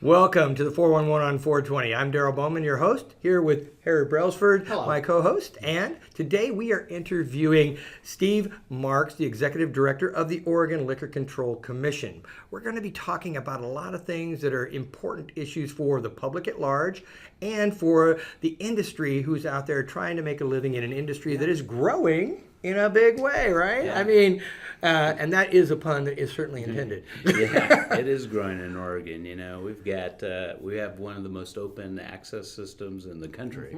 Welcome to the 411 on 420. I'm Daryl Bowman, your host, here with Harry Brailsford, Hello. my co-host. And today we are interviewing Steve Marks, the Executive Director of the Oregon Liquor Control Commission. We're going to be talking about a lot of things that are important issues for the public at large and for the industry who's out there trying to make a living in an industry that is growing in a big way, right? Yeah. I mean, and that is a pun that is certainly intended. Yeah, it is growing in Oregon. You know, we have one of the most open access systems in the country.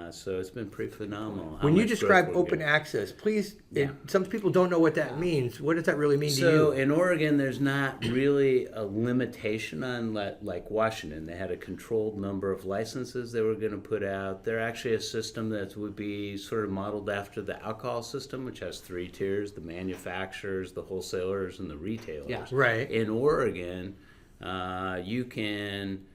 So it's been pretty phenomenal. When you describe open access, please, some people don't know what that means. What does that really mean to you? So in Oregon, there's not really a limitation on like Washington. They had a controlled number of licenses they were going to put out. They're actually a system that would be sort of modeled after the alcohol system, which has 3 tiers: the manufacturers, the wholesalers, and the retailers. Yeah. Right. In Oregon, you can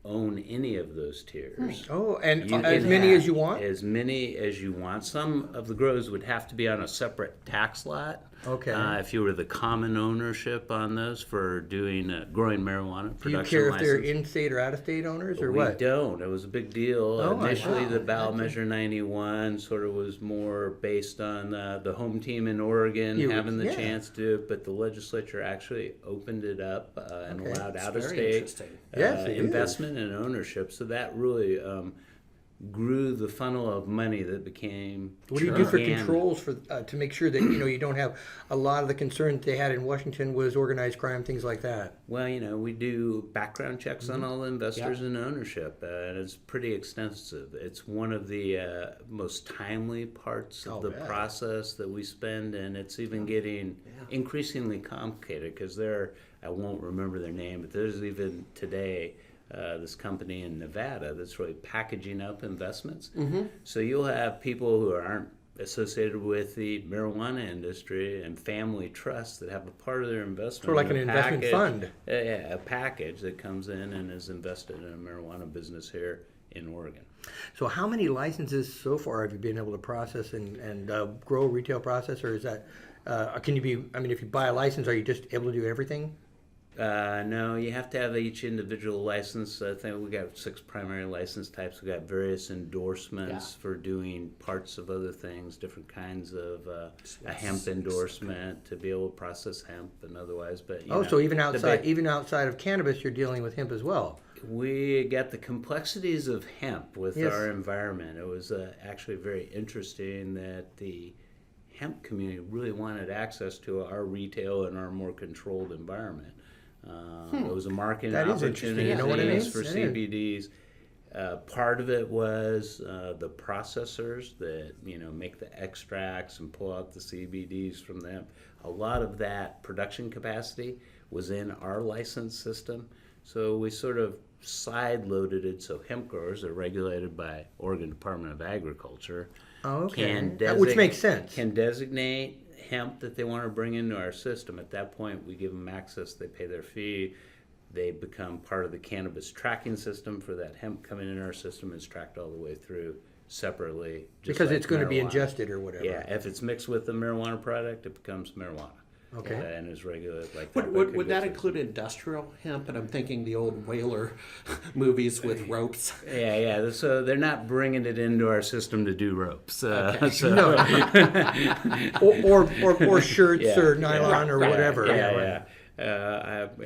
own any of those tiers. Oh, and You as can many have as you want? As many as you want. Some of the grows would have to be on a separate tax lot. Okay. If you were the common ownership on those for doing growing marijuana Do you production care if they're license. in-state or out-of-state owners, or We what? don't. It was a big deal. Oh, Initially, wow. the ballot measure 91 sort of was more based on the home team in Oregon having the chance to do it, but the legislature actually opened it up and allowed Very out-of-state interesting. Yes, it is. investment and ownership. So that really grew the funnel of money that became. What do you do for began- controls to make sure that you don't have a lot of the concern that they had in Washington was organized crime, things like that? Well, we do background checks on all the investors and ownership, and it's pretty extensive. It's one of the most timely parts of the process that we spend, and it's even getting increasingly complicated because I won't remember their name, but there's even today this company in Nevada that's really packaging up investments. So you'll have people who aren't associated with the marijuana industry and family trusts that have a part of their investment. Sort of like in an a investment package. fund. Yeah, a package that comes in and is invested in a marijuana business here in Oregon. So how many licenses so far have you been able to process and grow retail process, or is that, can you be, if you buy a license, are you just able to do everything? No, you have to have each individual license. I think we got 6 primary license types. We got various endorsements for doing parts of other things, different kinds of a hemp endorsement to be able to process hemp and otherwise. But So even outside of cannabis, you're dealing with hemp as well. we got the complexities of hemp with our environment. It was actually very interesting that the hemp community really wanted access to our retail and our more controlled environment. It was a marketing That is opportunity interesting. You know what I mean? for That is. CBDs. Part of it was the processors that make the extracts and pull out the CBDs from them. A lot of that production capacity was in our license system, so we sort of side loaded it so hemp growers are regulated by Oregon Department of Agriculture. Which makes sense. Can designate hemp that they want to bring into our system. At that point, we give them access. They pay their fee. They become part of the cannabis tracking system for that hemp coming in our system. Is tracked all the way through separately. Because it's going to be marijuana. ingested or whatever. Yeah, if it's mixed with a marijuana product, it becomes marijuana. Okay. And is regulated like that. Would that include industrial hemp? And I'm thinking the old whaler movies with ropes. Yeah. So they're not bringing it into our system to do ropes. Or shirts or nylon or whatever. I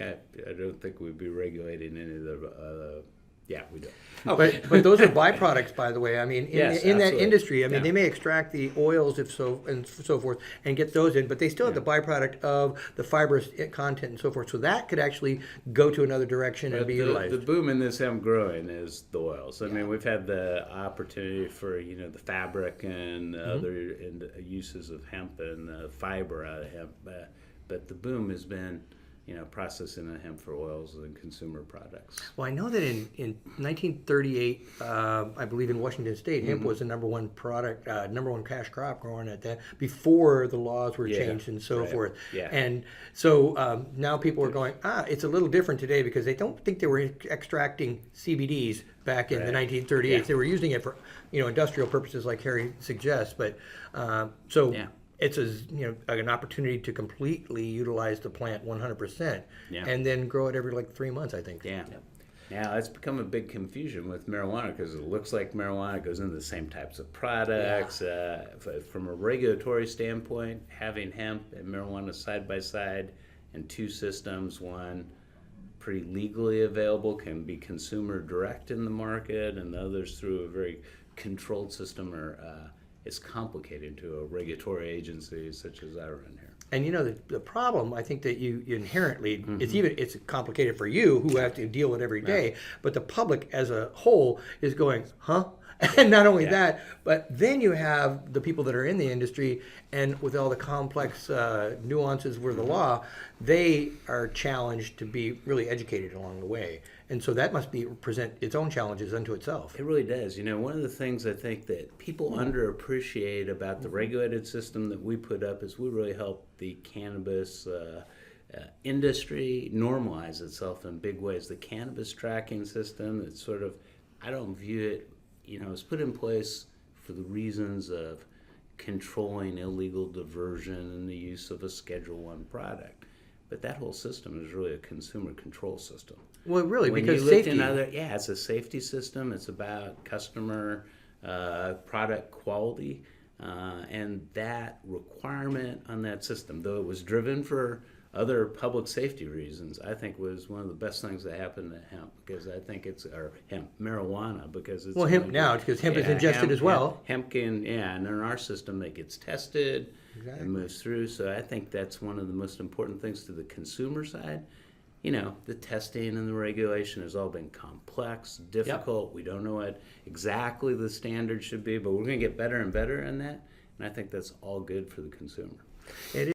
don't think we'd be regulating any of the. We don't. But those are byproducts, by the way. In Yes, that absolutely. industry, they may extract the oils and so forth and get those in, but they still have the byproduct of the fibrous content and so forth. So that could actually go to another direction and be utilized. The boom in this hemp growing is the oils. We've had the opportunity for the fabric and other uses of hemp and fiber out of hemp, but the boom has been processing the hemp for oils and consumer products. Well, I know that in 1938, I believe in Washington State, hemp was the number one product, number one cash crop growing at that before the laws were changed and so forth. Yeah. And so now people are going, it's a little different today because they don't think they were extracting CBDs back in the 1938s. They were using it for industrial purposes, like Harry suggests. But it's an opportunity to completely utilize the plant 100%, Yeah. and then grow it every like 3 months, I think. Yeah. Now, it's become a big confusion with marijuana because it looks like marijuana goes into the same types of products. From a regulatory standpoint, having hemp and marijuana side by side in two systems, one pretty legally available, can be consumer direct in the market, and the others through a very controlled system, it's complicated to a regulatory agency such as I run here. And the problem, I think that you inherently, it's complicated for you who have to deal with it every day, but the public as a whole is going, huh? And not only that, but then you have the people that are in the industry, and with all the complex nuances with the law, they are challenged to be really educated along the way. And so that must present its own challenges unto itself. It really does. One of the things I think that people underappreciate about the regulated system that we put up is we really help the cannabis industry normalize itself in big ways. The cannabis tracking system, it's sort of, I don't view it, it's put in place for the reasons of controlling illegal diversion and the use of a Schedule I product. But that whole system is really a consumer control system. Well, really, When because you look safety. it's a safety system. It's about customer product quality, and that requirement on that system, though it was driven for other public safety reasons, I think was one of the best things that happened to hemp, because I think marijuana, because it's Hemp now, because hemp is ingested as well. Hemp can, and in our system it gets tested and moves through. So I think that's one of the most important things to the consumer side. The testing and the regulation has all been complex, difficult. We don't know what exactly the standard should be, but we're going to get better and better in that. And I think that's all good for the consumer. It